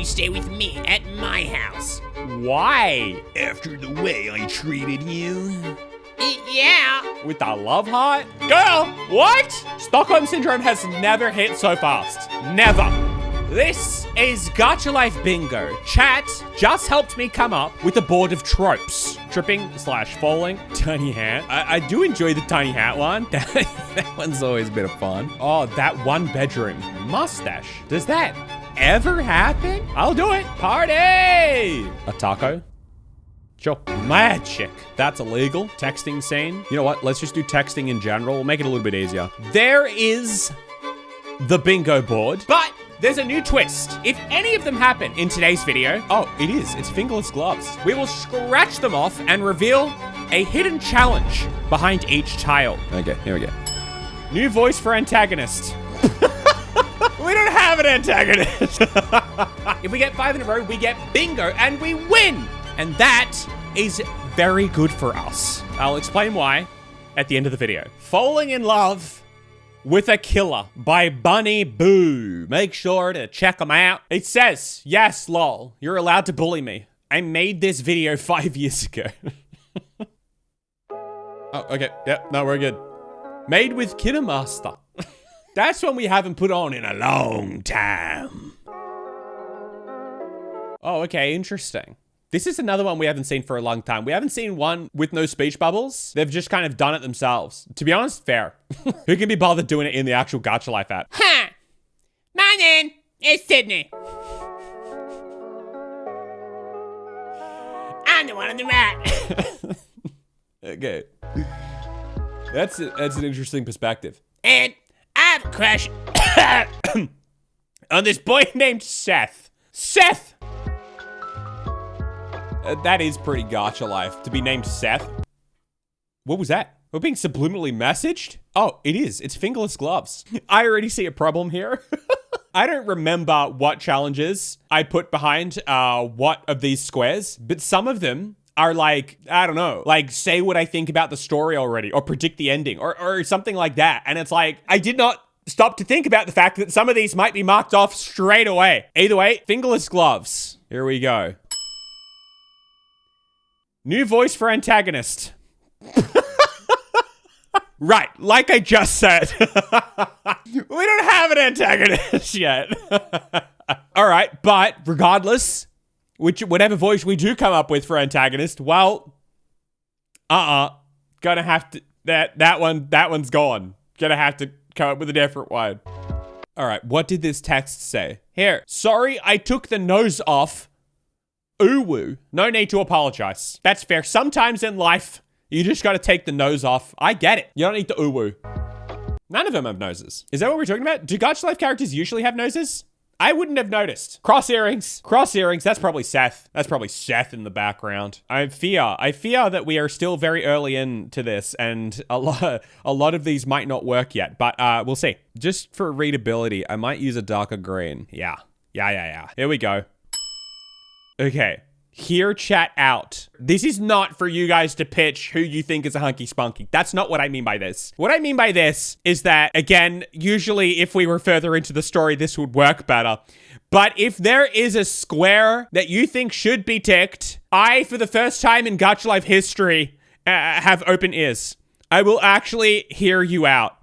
you stay with me at my house. Why? After the way I treated you. Yeah. With the love heart? Girl, what? Stockholm Syndrome has never hit so fast. Never. This is Gacha Life Bingo. Chat just helped me come up with a board of tropes. Tripping / falling, tiny hat. I do enjoy the tiny hat one. That one's always been a fun. Oh, that one bedroom. Mustache. Does that ever happen? I'll do it. Party! A taco? Sure. Magic. That's illegal. Texting scene. You know what? Let's just do texting in general. We'll make it a little bit easier. There is the bingo board, but there's a new twist. If any of them happen in today's video, oh, it is. It's fingerless gloves. We will scratch them off and reveal a hidden challenge behind each tile. Okay, here we go. New voice for antagonist. We don't have an antagonist. If we get 5 in a row, we get bingo and we win. And that is very good for us. I'll explain why at the end of the video. Falling in Love with a Killer by Bunny Boo. Make sure to check them out. It says, yes, lol, you're allowed to bully me. I made this video 5 years ago. Oh, okay. Yep, no, we're good. Made with Kinemaster. That's one we haven't put on in a long time. Oh, okay, interesting. This is another one we haven't seen for a long time. We haven't seen one with no speech bubbles. They've just kind of done it themselves. To be honest, fair. Who can be bothered doing it in the actual Gacha Life app? Huh. My name is Sydney. I'm the one on the right. Okay. That's an interesting perspective. And I have a crush On this boy named Seth. Seth! That is pretty Gacha Life, to be named Seth. What was that? We're being subliminally messaged? Oh, it is. It's fingerless gloves. I already see a problem here. I don't remember what challenges I put behind what of these squares, but some of them are like, I don't know, like say what I think about the story already, or predict the ending, or something like that. And it's like, I did not stop to think about the fact that some of these might be marked off straight away. Either way, fingerless gloves. Here we go. New voice for antagonist. Right, like I just said. We don't have an antagonist yet. All right, but regardless, whatever voice we do come up with for antagonist, well, gonna have to, that one's gone. Gonna have to come up with a different one. All right, what did this text say? Here, sorry I took the nose off. Ooh-woo. No need to apologize. That's fair. Sometimes in life, you just gotta take the nose off. I get it. You don't need to ooh-woo. None of them have noses. Is that what we're talking about? Do Gacha Life characters usually have noses? I wouldn't have noticed. Cross earrings. Cross earrings. That's probably Seth. That's probably Seth in the background. I fear that we are still very early into this, and a lot of these might not work yet, but we'll see. Just for readability, I might use a darker green. Yeah. Here we go. Okay. Hear chat out. This is not for you guys to pitch who you think is a hunky spunky. That's not what I mean by this. What I mean by this is that, again, usually if we were further into the story, this would work better. But if there is a square that you think should be ticked, I, for the first time in Gacha Life history, have open ears. I will actually hear you out.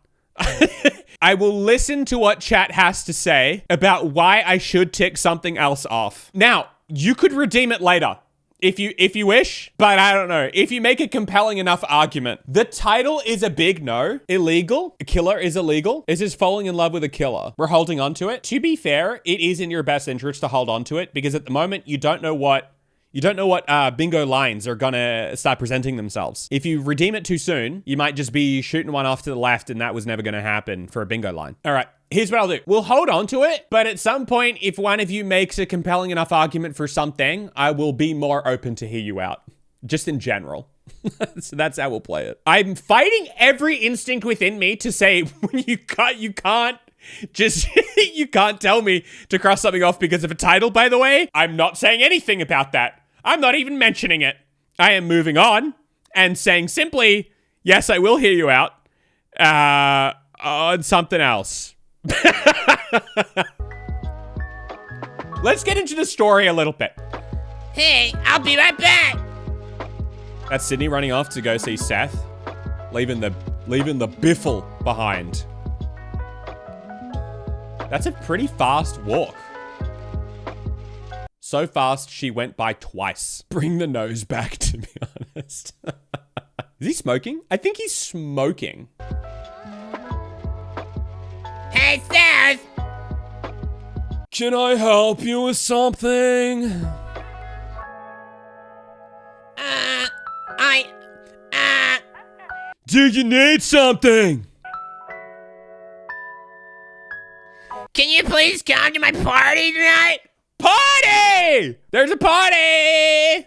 I will listen to what chat has to say about why I should tick something else off. Now, you could redeem it later if you wish, but I don't know. If you make a compelling enough argument. The title is a big no. Illegal. A killer is illegal. This is falling in love with a killer. We're holding on to it. To be fair, it is in your best interest to hold on to it because at the moment you don't know what bingo lines are gonna start presenting themselves. If you redeem it too soon, you might just be shooting one off to the left and that was never gonna happen for a bingo line. All right. Here's what I'll do. We'll hold on to it, but at some point, if one of you makes a compelling enough argument for something, I will be more open to hear you out. Just in general. So that's how we'll play it. I'm fighting every instinct within me to say, when you can't just, you can't tell me to cross something off because of a title, by the way. I'm not saying anything about that. I'm not even mentioning it. I am moving on and saying simply, yes, I will hear you out on something else. let's get into the story a little bit. Hey, I'll be right back. That's Sydney running off to go see Seth, leaving the biffle behind. That's a pretty fast walk. So fast, she went by twice. Bring the nose back, to be honest. Is he smoking? I think he's smoking. Hey, Seth. Can I help you with something? Do you need something? Can you please come to my party tonight? Party! There's a party!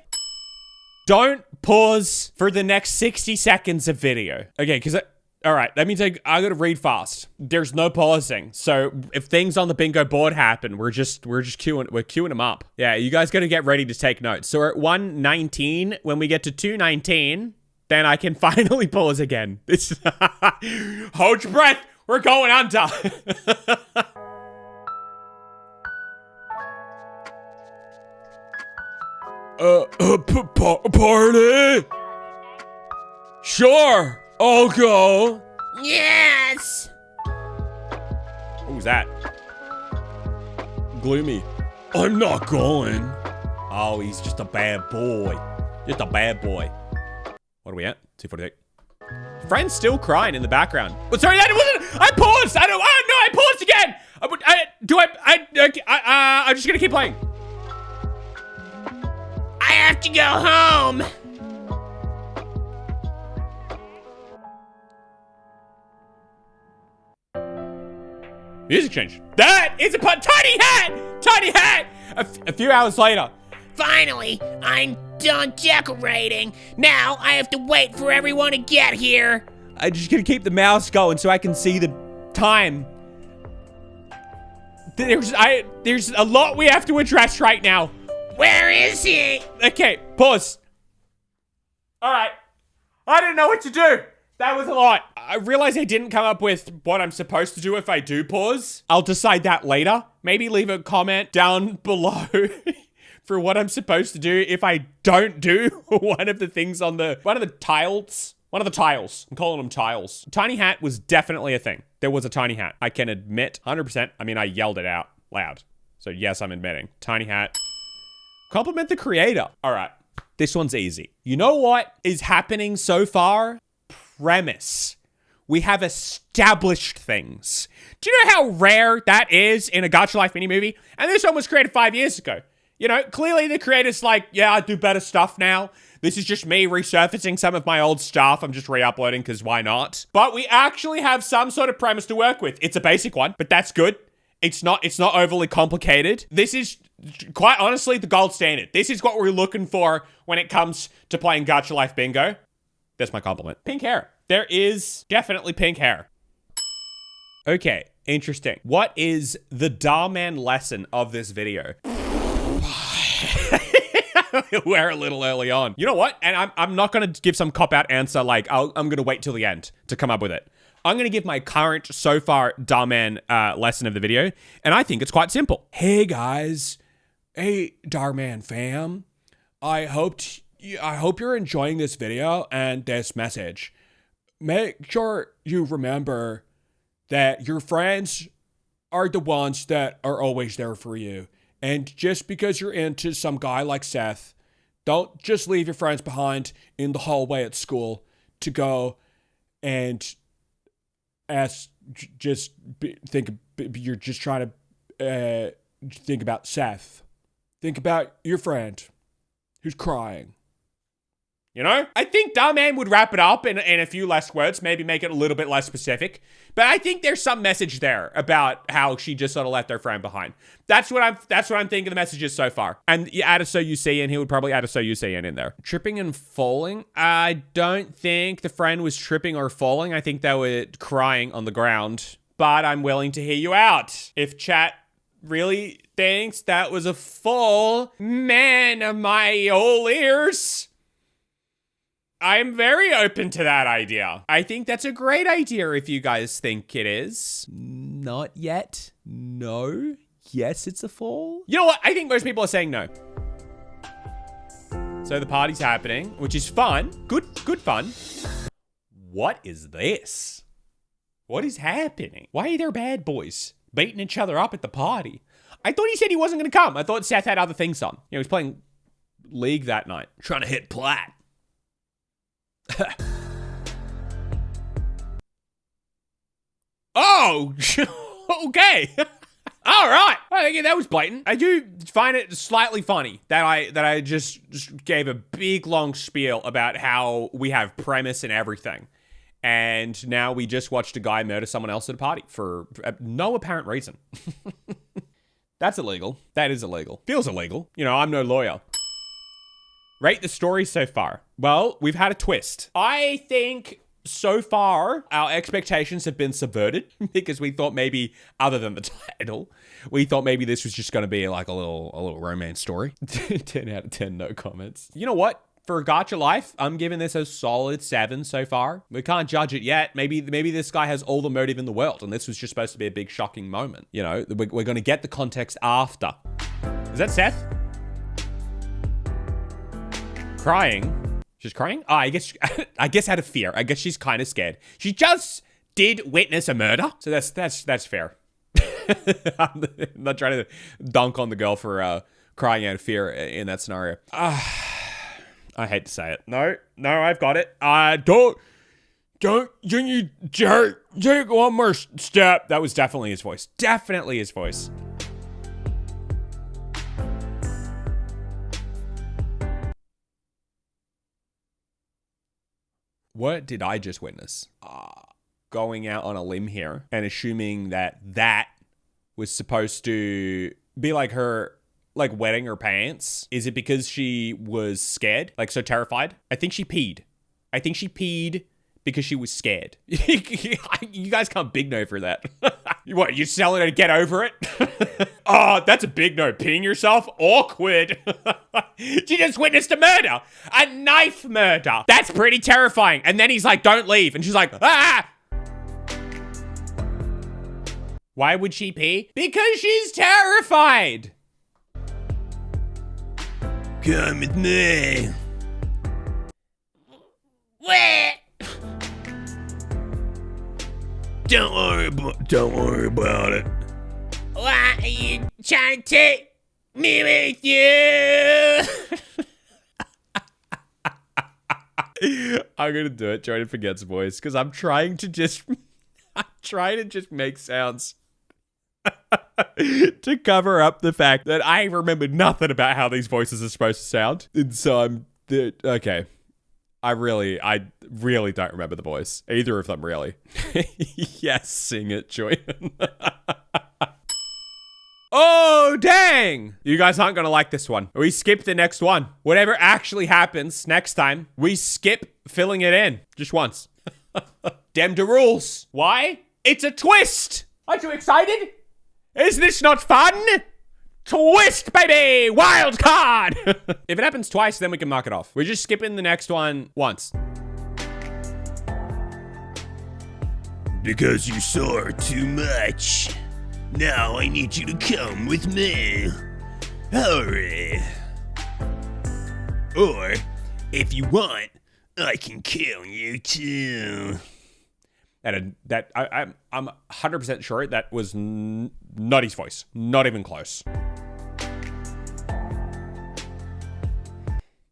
Don't pause for the next 60 seconds of video. Okay, because all right, that means I gotta read fast. There's no pausing. So if things on the bingo board happen, we're queuing them up. Yeah, you guys gotta get ready to take notes. So we're at 119. When we get to 219, then I can finally pause again. This hold your breath. We're going under. Party? Sure, I'll go. Yes. What was that? Gloomy. I'm not going. Oh, he's just a bad boy. Just a bad boy. What are we at? 248. Friend's still crying in the background. Oh, sorry, that wasn't. I paused. I don't. Oh no, I paused again. I'm just gonna keep playing. I have to go home. Music change. That is a tiny hat. Tiny hat. A few hours later. Finally, I'm done decorating. Now I have to wait for everyone to get here. I'm just gonna keep the mouse going so I can see the time. There's a lot we have to address right now. Where is he? Okay, pause. All right. I didn't know what to do. That was a lot. I realize I didn't come up with what I'm supposed to do if I do pause. I'll decide that later. Maybe leave a comment down below for what I'm supposed to do if I don't do one of the things on one of the tiles. I'm calling them tiles. Tiny hat was definitely a thing. There was a tiny hat. I can admit 100%. I mean, I yelled it out loud. So yes, I'm admitting. Tiny hat. Compliment the creator. All right. This one's easy. You know what is happening so far? Premise. We have established things. Do you know how rare that is in a Gacha Life mini movie? And this one was created 5 years ago. You know, clearly the creator's like, yeah, I do better stuff now. This is just me resurfacing some of my old stuff. I'm just re-uploading because why not? But we actually have some sort of premise to work with. It's a basic one, but that's good. It's not overly complicated. This is quite honestly the gold standard. This is what we're looking for when it comes to playing Gacha Life Bingo. That's my compliment. Pink hair. There is definitely pink hair. Okay, interesting. What is the Darman lesson of this video? We're a little early on. You know what? And I'm not going to give some cop-out answer like I'm going to wait till the end to come up with it. I'm going to give my current, so far, Darman lesson of the video, and I think it's quite simple. Hey, guys. Hey, Darman fam. I hope you're enjoying this video and this message. Make sure you remember that your friends are the ones that are always there for you. And just because you're into some guy like Seth, don't just leave your friends behind in the hallway at school to go and you're just trying to think about Seth. Think about your friend who's crying. You know? I think Darman would wrap it up in a few less words, maybe make it a little bit less specific. But I think there's some message there about how she just sort of left her friend behind. That's what I'm thinking the message is so far. And you add a so you see in, he would probably add a so you see in there. Tripping and falling? I don't think the friend was tripping or falling. I think they were crying on the ground. But I'm willing to hear you out. If chat really thinks that was a fall, man, am I all ears? I'm very open to that idea. I think that's a great idea if you guys think it is. Not yet. No. guess it's a fall. You know what? I think most people are saying no. So the party's happening, which is fun. Good fun. What is this? What is happening? Why are there bad boys beating each other up at the party? I thought he said he wasn't going to come. I thought Seth had other things on. You know, he was playing League that night. Trying to hit plat. Oh, okay. All right. I think that was blatant. I do find it slightly funny that I just gave a big long spiel about how we have premise and everything. And now we just watched a guy murder someone else at a party for no apparent reason. That's illegal. That is illegal. Feels illegal. You know, I'm no lawyer. Rate the story so far. Well, we've had a twist. I think so far our expectations have been subverted because we thought maybe, other than the title, we thought maybe this was just going to be like a little romance story. 10 out of 10, no comments. You know what? For Gacha Life, I'm giving this a solid 7 so far. We can't judge it yet. Maybe this guy has all the motive in the world, and this was just supposed to be a big shocking moment. You know, we're going to get the context after. Is that Seth? Crying? She's crying? Oh, I guess out of fear. I guess she's kind of scared. She just did witness a murder, so that's fair. I'm not trying to dunk on the girl for crying out of fear in that scenario. I hate to say it. No, I've got it. You take one more step. That was definitely his voice. Definitely his voice. What did I just witness? Going out on a limb here and assuming that was supposed to be like her, like wetting her pants. Is it because she was scared? Like so terrified? I think she peed. Because she was scared. You guys can't big no for that. What, you selling her to get over it? Oh, that's a big no. Peeing yourself? Awkward. She just witnessed a murder. A knife murder. That's pretty terrifying. And then he's like, don't leave. And she's like, ah! Why would she pee? Because she's terrified. Come with me. What? Don't worry about it. Why are you trying to take me with you? I'm gonna do it. Joinen forgets voice because I'm trying to just make sounds to cover up the fact that I remember nothing about how these voices are supposed to sound. And so okay. I really don't remember the voice. Either of them, really. Yes, sing it, Joinen. Oh, dang! You guys aren't gonna like this one. We skip the next one. Whatever actually happens next time, we skip filling it in. Just once. Dem the rules. Why? It's a twist! Aren't you excited? Is this not fun? Twist, baby! Wild card! If it happens twice, then we can mark it off. We're just skipping the next one once. Because you saw too much. Now I need you to come with me. Hurry. Or, if you want, I can kill you too. I'm 100% sure that was not his voice. Not even close.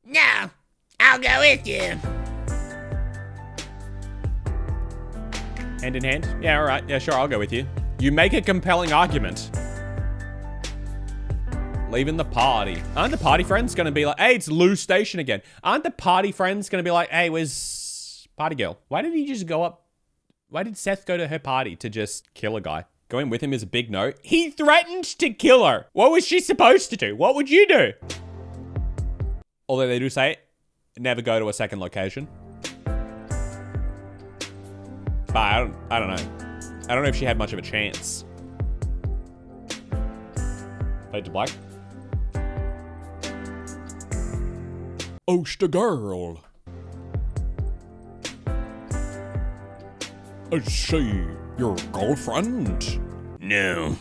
No, I'll go with you. Hand in hand? Yeah, all right. Yeah, sure, I'll go with you. You make a compelling argument. Leaving the party. Aren't the party friends gonna be like, hey, it's Lou Station again. Aren't the party friends gonna be like, hey, where's party girl? Why did he just go up? Why did Seth go to her party to just kill a guy? Going with him is a big no. He threatened to kill her. What was she supposed to do? What would you do? Although they do say, never go to a second location. But I don't know. I don't know if she had much of a chance. Fade to black. Oshta girl. Is she your girlfriend? No.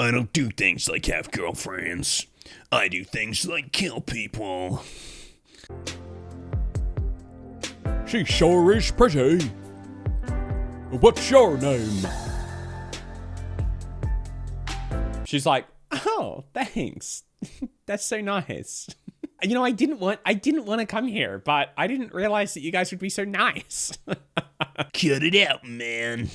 I don't do things like have girlfriends. I do things like kill people. She sure is pretty. What's your name? She's like, oh, thanks. That's so nice. You know, I didn't want to come here, but I didn't realize that you guys would be so nice. Cut it out, man.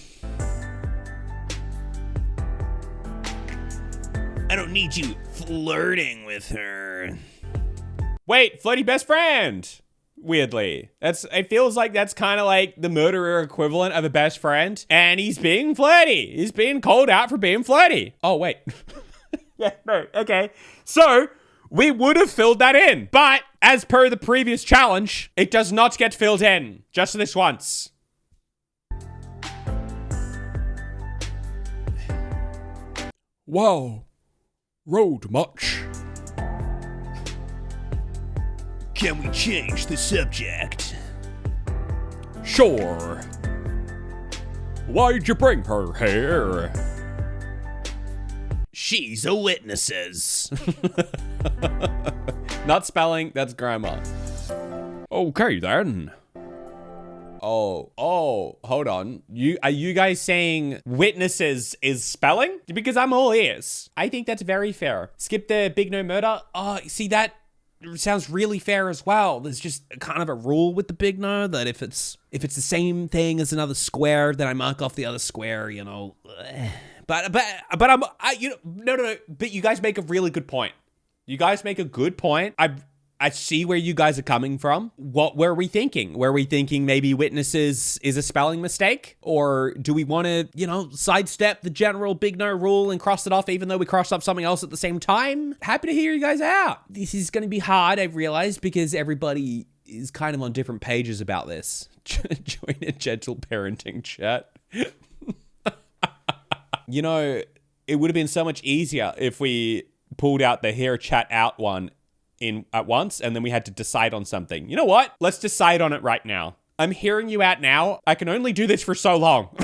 I don't need you flirting with her. Wait, flirty best friend. Weirdly, it feels like that's kind of like the murderer equivalent of a best friend, and he's being flirty. He's being called out for being flirty. Oh wait, yeah, no, okay. So we would have filled that in, but as per the previous challenge, it does not get filled in. Just this once. Wow, rode much. Can we change the subject? Sure. Why'd you bring her here? She's a witnesses. Not spelling, that's grammar. Okay then. Oh, hold on. Are you guys saying witnesses is spelling? Because I'm all ears. I think that's very fair. Skip the big no murder. Oh, see that sounds really fair as well. There's just kind of a rule with the big no that if it's the same thing as another square, then I mark off the other square, you know. But no. But you guys make a really good point. You guys make a good point. I see where you guys are coming from. What were we thinking? Were we thinking maybe witnesses is a spelling mistake? Or do we want to, sidestep the general big no rule and cross it off even though we crossed off something else at the same time? Happy to hear you guys out. This is going to be hard, I've realized, because everybody is kind of on different pages about this. Join a gentle parenting chat. It would have been so much easier if we pulled out the hear chat out one in at once, and then we had to decide on something. You know what? Let's decide on it right now. I'm hearing you out now. I can only do this for so long.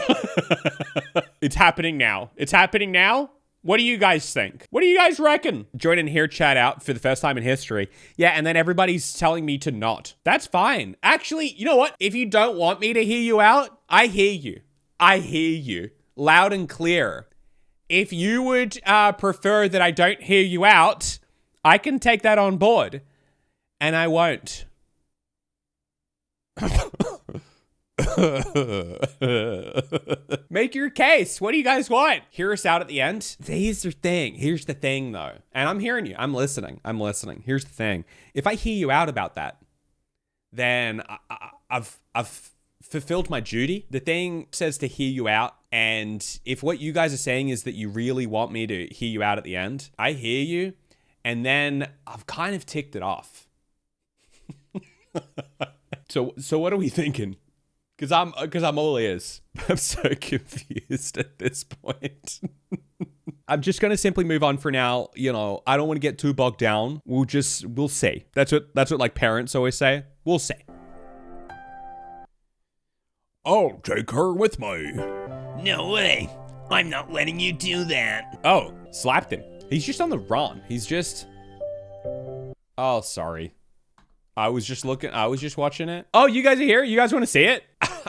It's happening now. It's happening now. What do you guys think? What do you guys reckon? Join in hear chat out for the first time in history. Yeah, and then everybody's telling me to not. That's fine. Actually, you know what? If you don't want me to hear you out, I hear you. I hear you. Loud and clear. If you would prefer that I don't hear you out, I can take that on board, and I won't. Make your case. What do you guys want? Hear us out at the end? Here's the thing, though. And I'm hearing you. I'm listening. Here's the thing. If I hear you out about that, then I've fulfilled my duty. The thing says to hear you out. And if what you guys are saying is that you really want me to hear you out at the end, I hear you. And then I've kind of ticked it off. So what are we thinking? Because I'm all ears. I'm so confused at this point. I'm just gonna simply move on for now. I don't want to get too bogged down. We'll see. That's what like parents always say. We'll see. I'll take her with me. No way. I'm not letting you do that. Oh, slapped him. He's just on the run. He's just... Oh, sorry. I was just watching it. Oh, you guys are here? You guys want to see it?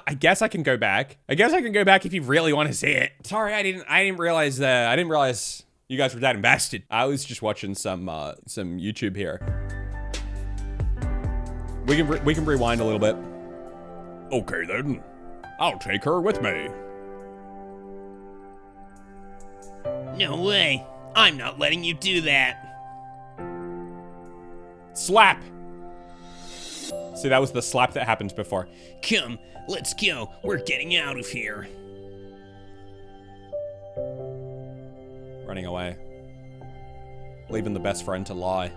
I guess I can go back. If you really want to see it. Sorry, I didn't realize you guys were that invested. I was just watching some YouTube here. We can rewind a little bit. Okay then. I'll take her with me. No way. I'm not letting you do that. Slap. See, that was the slap that happened before. Come, let's go. We're getting out of here. Running away. Leaving the best friend to lie.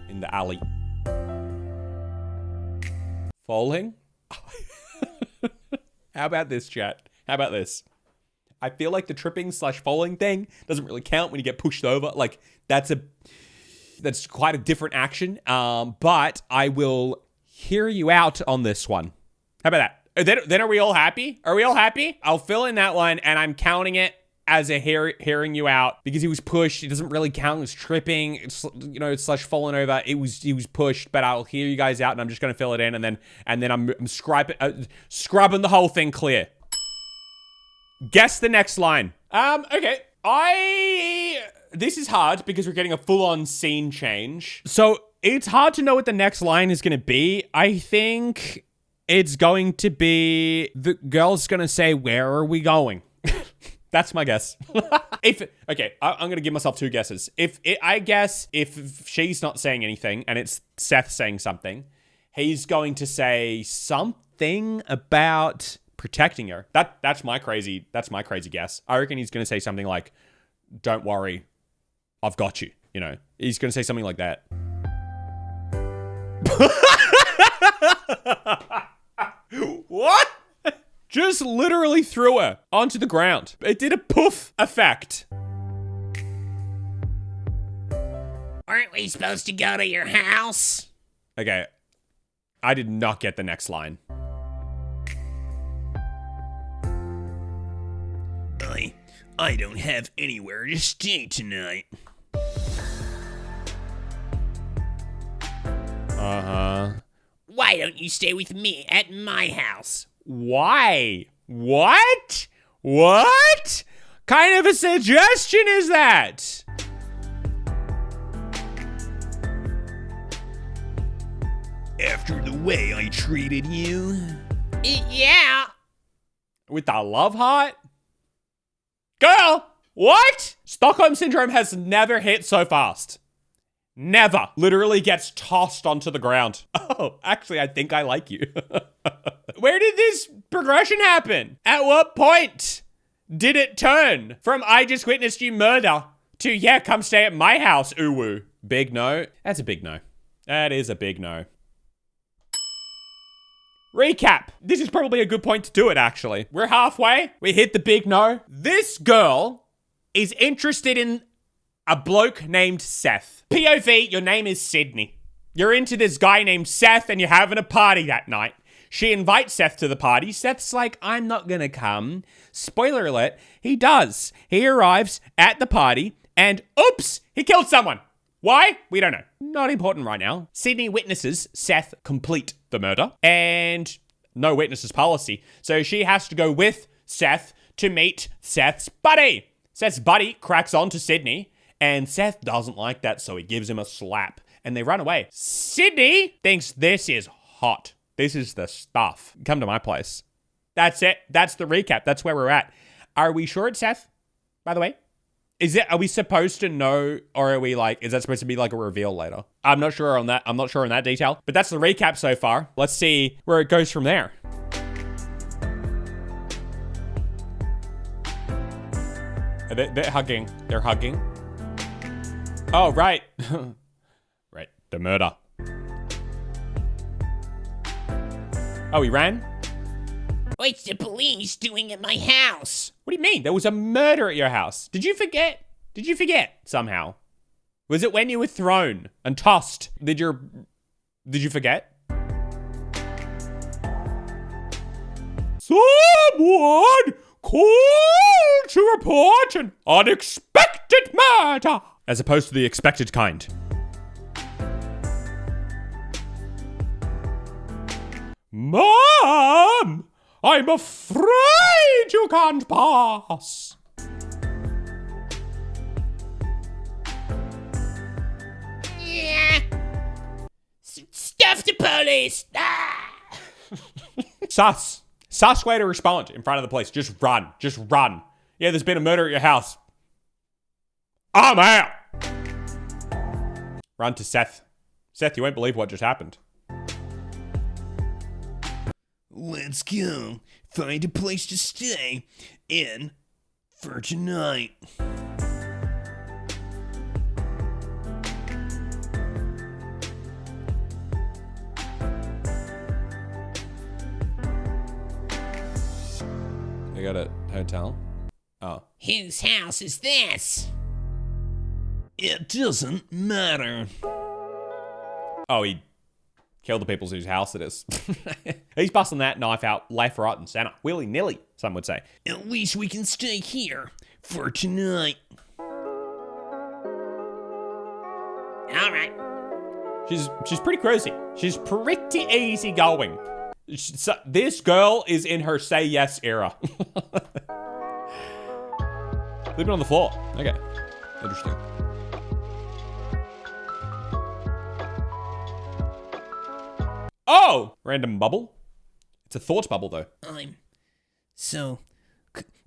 In the alley. Falling? How about this, chat? How about this? I feel like the tripping / falling thing doesn't really count when you get pushed over. Like, that's quite a different action. But I will hear you out on this one. How about that? Then are we all happy? Are we all happy? I'll fill in that one, and I'm counting it as a hearing you out because he was pushed. It doesn't really count as tripping. It's, you know, slash falling over. He was pushed, but I'll hear you guys out, and I'm just gonna fill it in, and then I'm scrubbing the whole thing clear. Guess the next line. Okay. This is hard because we're getting a full-on scene change. So it's hard to know what the next line is gonna be. I think it's going to be the girl's gonna say, "Where are we going?" That's my guess. I'm gonna give myself 2 guesses. If she's not saying anything and it's Seth saying something, he's going to say something about protecting her. That's my crazy guess. I reckon he's gonna say something like, "Don't worry, I've got you." You know, he's gonna say something like that. What? Just literally threw her onto the ground. It did a poof effect. Aren't we supposed to go to your house? Okay. I did not get the next line. I don't have anywhere to stay tonight. Uh-huh. Why don't you stay with me at my house? Why? What? What kind of a suggestion is that? After the way I treated you? Yeah. With the love heart? Girl, what? Stockholm Syndrome has never hit so fast. Never. Literally gets tossed onto the ground. Oh, actually, I think I like you. Where did this progression happen? At what point did it turn from "I just witnessed you murder" to "yeah, come stay at my house, uwu"? Big no. That's a big no. That is a big no. Recap. This is probably a good point to do it, actually. We're halfway. We hit the big no. This girl is interested in a bloke named Seth. POV, your name is Sydney. You're into this guy named Seth and you're having a party that night. She invites Seth to the party. Seth's like, "I'm not gonna come." Spoiler alert, he does. He arrives at the party and oops, he killed someone. Why? We don't know. Not important right now. Sydney witnesses Seth complete the murder and no witnesses policy. So she has to go with Seth to meet Seth's buddy. Seth's buddy cracks on to Sydney and Seth doesn't like that, so he gives him a slap and they run away. Sydney thinks this is hot. This is the stuff. Come to my place. That's it. That's the recap. That's where we're at. Are we sure it's Seth, by the way? Are we supposed to know, or are we like, is that supposed to be like a reveal later? I'm not sure on that. I'm not sure on that detail, but that's the recap so far. Let's see where it goes from there. They're hugging. They're hugging. Oh, right. Right. The murder. Oh, he ran? What's the police doing at my house? What do you mean? There was a murder at your house. Did you forget? Did you forget somehow? Was it when you were thrown and tossed? Did you forget? Someone called to report an unexpected murder. As opposed to the expected kind. Mom! I'm afraid you can't pass. Yeah. Stuff the police. Ah. Sus way to respond in front of the police. Just run. Just run. Yeah, there's been a murder at your house. I'm out. Run to Seth. Seth, you won't believe what just happened. Let's go. Find a place to stay in for tonight. They got a hotel. Oh. Whose house is this? It doesn't matter. Oh, he killed the people whose house it is. He's busting that knife out left, right, and center. Willy-nilly, some would say. At least we can stay here for tonight. All right. She's pretty crazy. She's pretty easygoing. This girl is in her say yes era. Sleeping on the floor. Okay. Interesting. Oh! Random bubble. It's a thought bubble, though. I'm so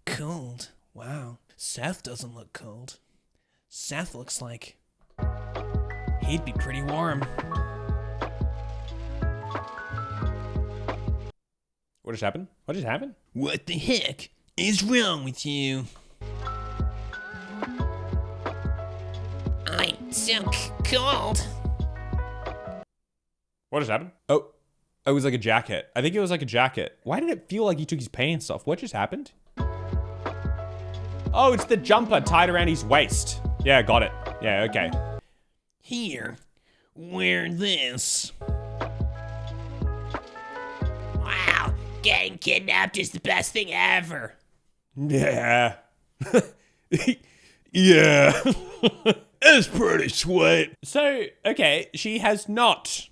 cold. Wow. Seth doesn't look cold. Seth looks like he'd be pretty warm. What just happened? What just happened? What the heck is wrong with you? I'm so cold. What just happened? Oh, it was like a jacket. I think it was like a jacket. Why did it feel like he took his pants off? What just happened? Oh, it's the jumper tied around his waist. Yeah, got it. Yeah, okay. Here, wear this. Wow. Getting kidnapped is the best thing ever. Yeah. Yeah, it's pretty sweet. So, okay, she has not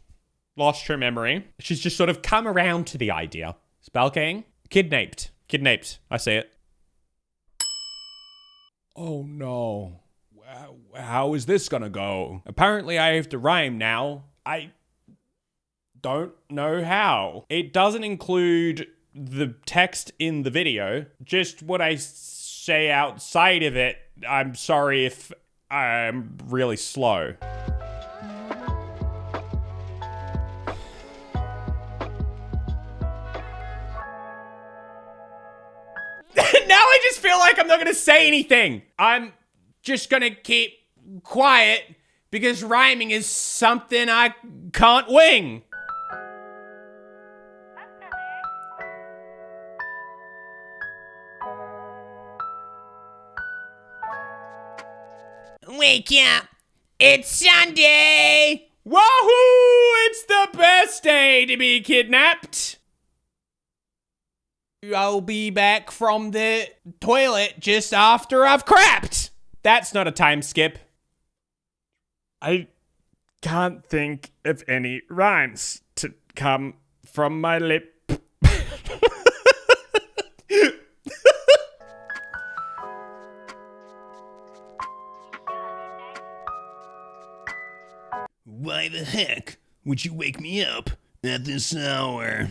lost her memory. She's just sort of come around to the idea. Spell King? Kidnapped. Kidnapped. I see it. Oh no. How is this gonna go? Apparently I have to rhyme now. I don't know how. It doesn't include the text in the video, just what I say outside of it. I'm sorry if I'm really slow. Now I just feel like I'm not gonna say anything. I'm just gonna keep quiet because rhyming is something I can't wing. Wake up. It's Sunday. Wahoo! It's the best day to be kidnapped. I'll be back from the toilet just after I've crapped. That's not a time skip. I can't think of any rhymes to come from my lip. Why the heck would you wake me up at this hour?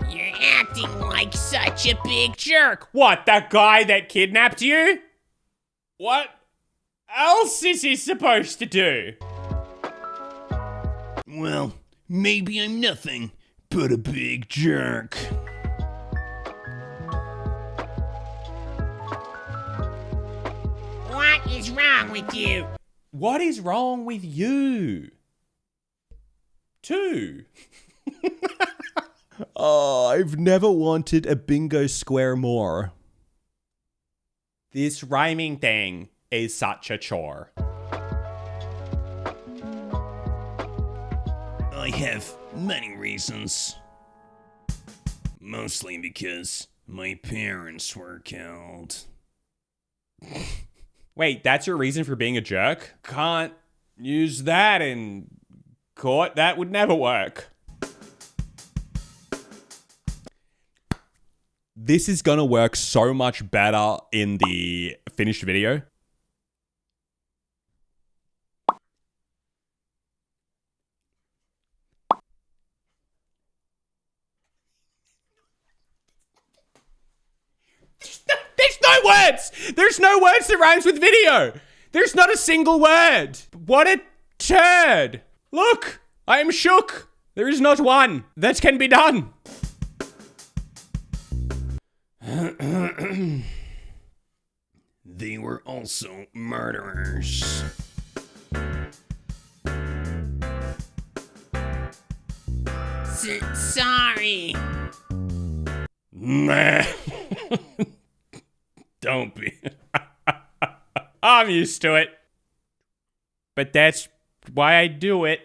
You're acting like such a big jerk. What, that guy that kidnapped you? What else is he supposed to do? Well, maybe I'm nothing but a big jerk. What is wrong with you? What is wrong with you? Two. Oh, I've never wanted a bingo square more. This rhyming thing is such a chore. I have many reasons. Mostly because my parents were killed. Wait, that's your reason for being a jerk? Can't use that in court. That would never work. This is gonna work so much better in the finished video. There's no words! There's no words that rhymes with video! There's not a single word! What a turd! Look! I am shook! There is not one that can be done! They were also murderers. Sorry. Nah. Don't be. I'm used to it. But that's why I do it.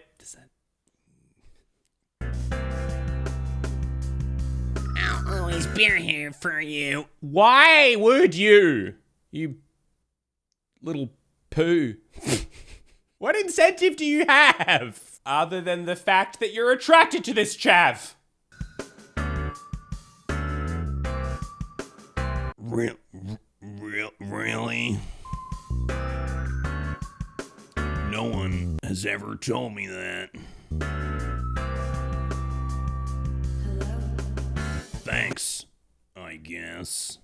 beer here for you. Why would you? You little poo. What incentive do you have? Other than the fact that you're attracted to this chav. Really? No one has ever told me that. Thanks, I guess.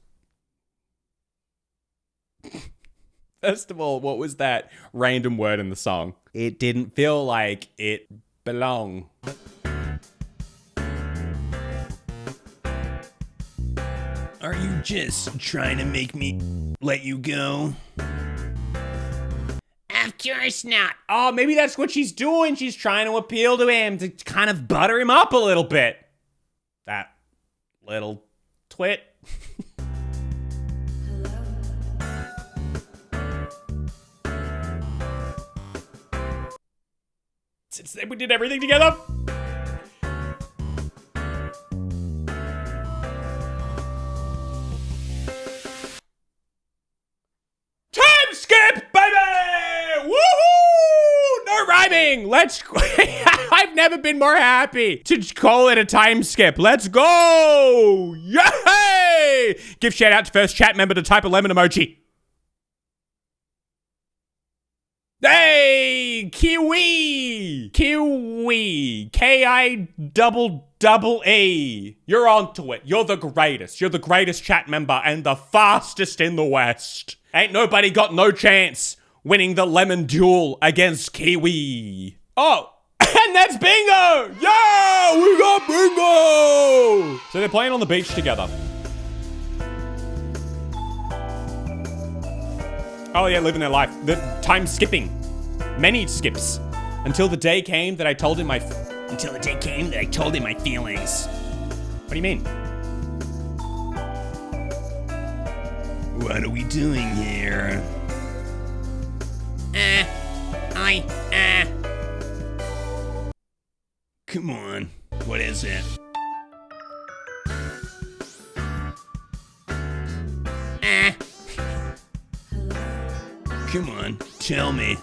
First of all, what was that random word in the song? It didn't feel like it belonged. Are you just trying to make me let you go? Of course not. Oh, maybe that's what she's doing. She's trying to appeal to him to kind of butter him up a little bit. That little twit. Since then we did everything together. Time skip, baby! Woohoo! No rhyming. Let's. I've never been more happy to call it a time skip. Let's go! Yay! Give shout out to first chat member to type a lemon emoji. Hey, Kiwi! Kiwi! K-I-double-double-E. You're onto it. You're the greatest. You're the greatest chat member and the fastest in the West. Ain't nobody got no chance winning the lemon duel against Kiwi. Oh, and that's bingo! Yeah, we got bingo! So they're playing on the beach together. Oh yeah, living their life. The time skipping. Many skips. Until the day came that I told him my feelings. What do you mean? What are we doing here? Come on, what is it? Come on, tell me.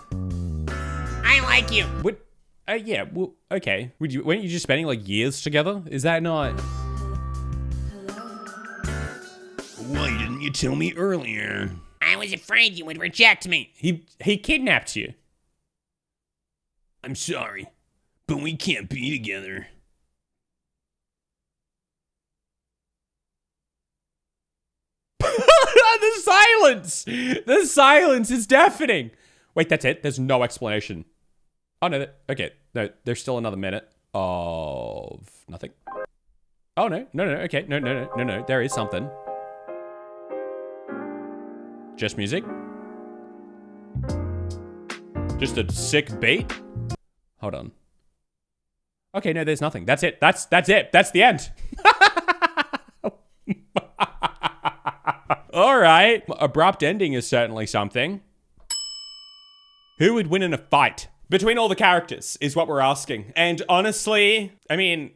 I like you. What? Yeah, well, okay. Weren't you just spending like years together? Is that not? Why didn't you tell me earlier? I was afraid you would reject me. He kidnapped you. I'm sorry, but we can't be together. The silence! The silence is deafening. Wait, that's it? There's no explanation. Oh, no. Okay. No, there's still another minute of nothing. Oh, no. No. Okay. No. There is something. Just music? Just a sick beat? Hold on. Okay, no, there's nothing. That's it. That's it. That's the end. All right. Abrupt ending is certainly something. Who would win in a fight? Between all the characters is what we're asking. And honestly, I mean,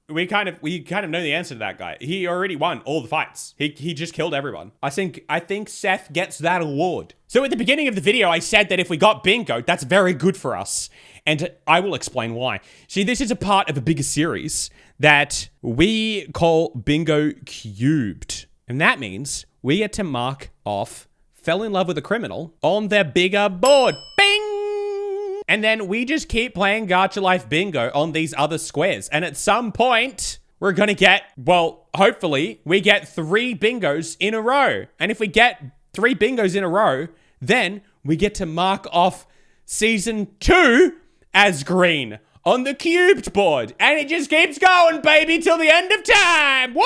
we kind of know the answer to that guy. He already won all the fights. He just killed everyone. I think Seth gets that award. So at the beginning of the video, I said that if we got bingo, that's very good for us. And I will explain why. See, this is a part of a bigger series that we call Bingo Cubed. And that means we get to mark off fell in love with a criminal on their bigger board. Bing! And then we just keep playing Gacha Life Bingo on these other squares. And at some point, we're gonna get, well, hopefully, we get 3 bingos in a row. And if we get 3 bingos in a row, then we get to mark off season 2 as green on the cubed board. And it just keeps going, baby, till the end of time. Woo!